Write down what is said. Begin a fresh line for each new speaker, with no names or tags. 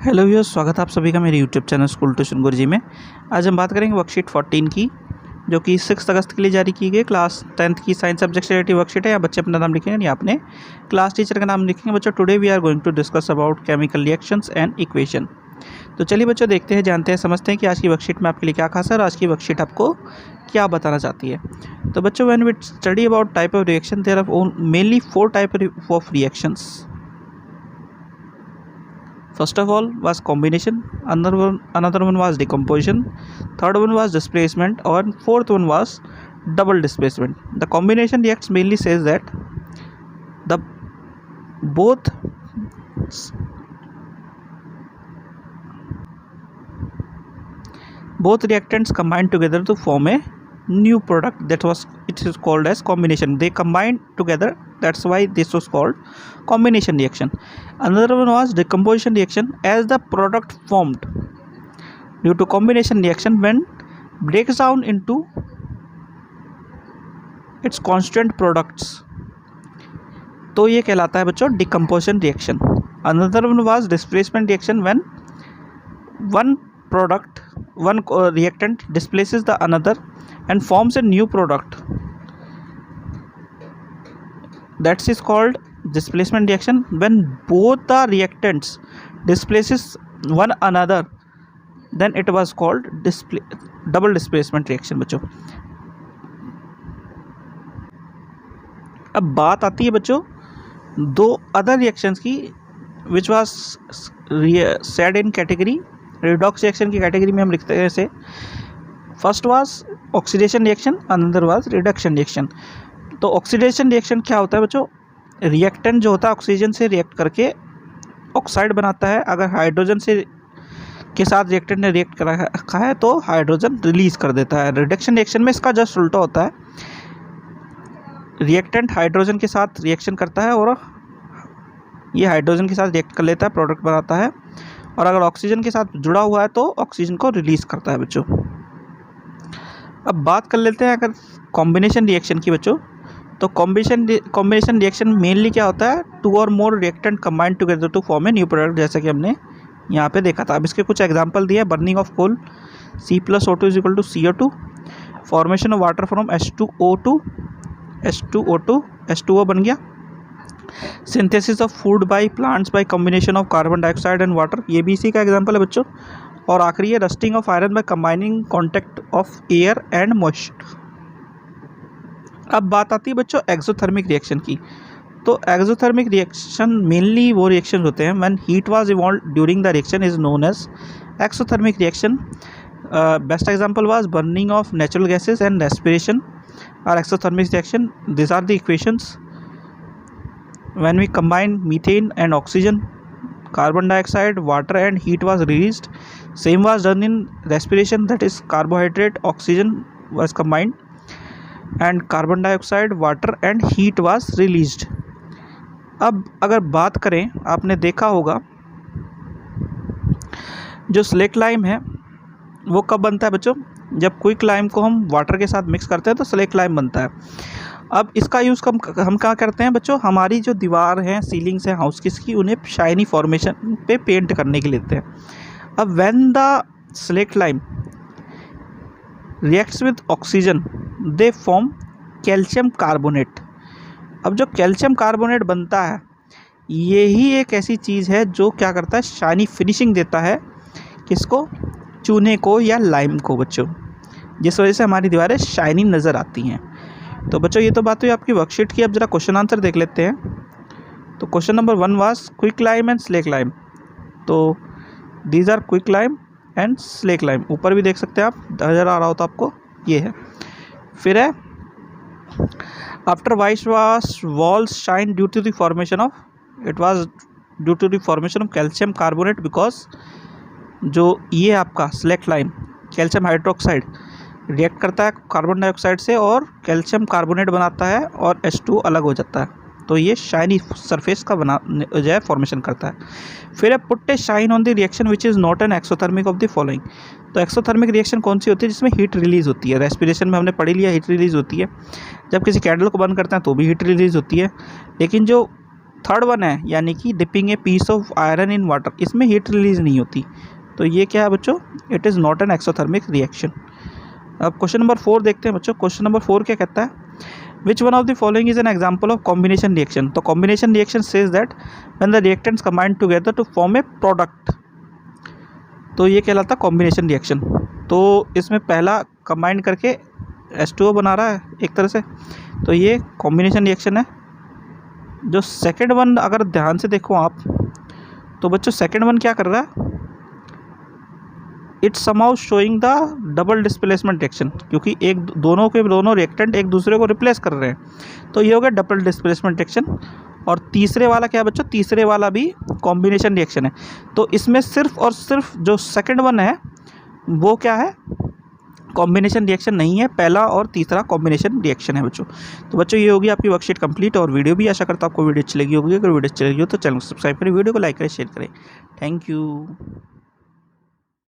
Hello viewers, स्वागत है आप सभी का मेरे यूट्यूब चैनल स्कूल ट्यूशन गुरुजी में। आज हम बात करेंगे वर्कशीट 14 की, जो कि 6 अगस्त के लिए जारी की गई क्लास 10th की साइंस सब्जेक्ट से रिलेटेड वर्कशीट है। यहाँ बच्चे अपना नाम लिखेंगे, या अपने क्लास टीचर का नाम लिखेंगे। बच्चों, today we are going to discuss about chemical reactions and equation. तो चलिए बच्चों, देखते हैं, जानते हैं, समझते हैं कि आज की वर्कशीट में आपके लिए क्या खास है और आज की वर्कशीट आपको क्या बताना चाहती है। तो बच्चों, when we study about type of reaction, there are mainly 4 type of reactions. First of all was combination, another one was decomposition, third one was displacement, or fourth one was double displacement. The combination reacts mainly says that the both reactants combine together to form a new product. It is called as combination. They combine together, that's why this was called combination reaction. Another one was decomposition reaction, as the product formed due to combination reaction when breaks down into its constant products, तो ये कहलाता है बच्चों decomposition reaction. Another one was displacement reaction, when one reactant displaces the another and forms a new product. That is called displacement reaction. When both the reactants displaces one another, then it was called double displacement reaction. बच्चों, अब बात आती है बच्चों दो other reactions की, which was said in category redox reaction की category में हम लिखते हैं इसे. First was oxidation reaction, another was reduction reaction. तो ऑक्सीडेशन रिएक्शन क्या होता है बच्चों? रिएक्टेंट जो होता है ऑक्सीजन से रिएक्ट करके ऑक्साइड बनाता है. अगर हाइड्रोजन से के साथ रिएक्टेंट ने रिएक्ट करा रखा है तो हाइड्रोजन रिलीज कर देता है. रिडक्शन रिएक्शन में इसका जस्ट उल्टा होता है. रिएक्टेंट हाइड्रोजन के साथ रिएक्शन करता है और ये हाइड्रोजन के साथ रिएक्ट कर लेता है, प्रोडक्ट बनाता है, और अगर ऑक्सीजन के साथ जुड़ा हुआ है तो ऑक्सीजन को रिलीज करता है बच्चों. अब बात कर लेते हैं अगर कॉम्बिनेशन रिएक्शन की बच्चों. तो कॉम्बिनेशन रिएक्शन मेनली क्या होता है? 2 or more reactant combine together to form a new product, जैसा कि हमने यहाँ पे देखा था. अब इसके कुछ एग्जांपल दिए. Burning of coal, C+O2 is equal to CO2. Formation of water from H2O2, H2O बन गया. Synthesis of food by plants by combination of carbon dioxide and water, ये भी इसी का एग्जांपल है बच्चों. और आखिरी है rusting of iron by combining contact of air and moisture. अब बात आती है बच्चों एक्सोथर्मिक रिएक्शन की. तो एक्सोथर्मिक रिएक्शन मेनली वो रिएक्शन होते हैं when heat was evolve during the reaction is known as exothermic reaction. Best example was burning of natural gases and respiration are exothermic reaction. This are the equations. When we combine methane and oxygen, carbon dioxide, water and heat was released. Same was done in respiration, that is carbohydrate, oxygen was combined and carbon dioxide, water and heat was released. अब अगर बात करें, आपने देखा होगा जो slack lime है वो कब बनता है बच्चों? जब क्विक लाइम को हम वाटर के साथ मिक्स करते हैं तो स्लेक लाइम बनता है. अब इसका यूज़ हम क्या करते हैं बच्चों? हमारी जो दीवार हैं, सीलिंग्स हैं हाउस की, उन्हें शाइनी फॉर्मेशन पे पेंट करने के लिए लेते हैं. अब when the slack lime reacts with oxygen they form calcium carbonate. अब जो कैल्शियम कार्बोनेट बनता है यही एक ऐसी चीज़ है जो क्या करता है? शाइनी फिनिशिंग देता है. किसको? चूने को या लाइम को बच्चों, जिस वजह से हमारी दीवारें शाइनी नज़र आती हैं. तो बच्चों, ये तो बात हुई आपकी वर्कशीट की. अब जरा क्वेश्चन आंसर देख लेते हैं. तो question number 1 was quick lime and slake lime. तो these are quick lime and slake lime. ऊपर भी देख सकते हैं आप, नज़र आ रहा होता आपको, ये है. फिर है after whitewash walls shine due to the formation of, it was due to the formation of calcium carbonate, because जो ये आपका slake lime calcium hydroxide react करता है कार्बन डाइऑक्साइड से और कैल्शियम कार्बोनेट बनाता है और H2 अलग हो जाता है, तो ये शाइनी सरफेस का बना जो है फॉर्मेशन करता है. फिर है put A shine on the reaction which is not an exothermic of the following. तो एक्सोथर्मिक रिएक्शन कौन सी होती है? जिसमें हीट रिलीज़ होती है. रेस्पिरेशन में हमने पढ़ी लिया, हीट रिलीज़ होती है. जब किसी कैंडल को बंद करते हैं तो भी हीट रिलीज़ होती है. लेकिन जो थर्ड वन है यानी कि dipping a piece of iron in water, इसमें हीट रिलीज नहीं होती, तो ये क्या है बच्चों, it is not an exothermic reaction. अब क्वेश्चन नंबर 4 देखते हैं बच्चों। क्वेश्चन नंबर 4 क्या कहता है, which one of the following is an example of combination reaction. तो combination reaction says that when the reactants combine together to form a product, तो ये कहलाता है कॉम्बिनेशन रिएक्शन। तो इसमें पहला कंबाइन करके H2O बना रहा है एक तरह से, तो ये कॉम्बिनेशन रिएक्शन है। जो सेकेंड वन अगर ध्यान से देखो आप, तो बच्चों सेकेंड वन क्या कर रहा है, it's समाउ showing the double displacement reaction, क्योंकि एक दोनों रिएक्टेंट एक दूसरे को रिप्लेस कर रहे हैं, तो ये हो गया डबल डिस्प्लेसमेंट रिएक्शन। और तीसरे वाला क्या है बच्चों, तीसरे वाला भी कॉम्बिनेशन रिएक्शन है। तो इसमें सिर्फ और सिर्फ जो सेकंड वन है वो क्या है, कॉम्बिनेशन रिएक्शन नहीं है, पहला और तीसरा कॉम्बिनेशन रिएक्शन है बच्चों। तो बच्चों ये होगी आपकी वर्कशीट कंप्लीट और वीडियो भी। आशा करता हूँ आपको वीडियो अच्छी लगी होगी। अगर वीडियो अच्छी लगी हो तो चैनल को सब्सक्राइब करें, वीडियो को लाइक करें, शेयर करें। Thank you.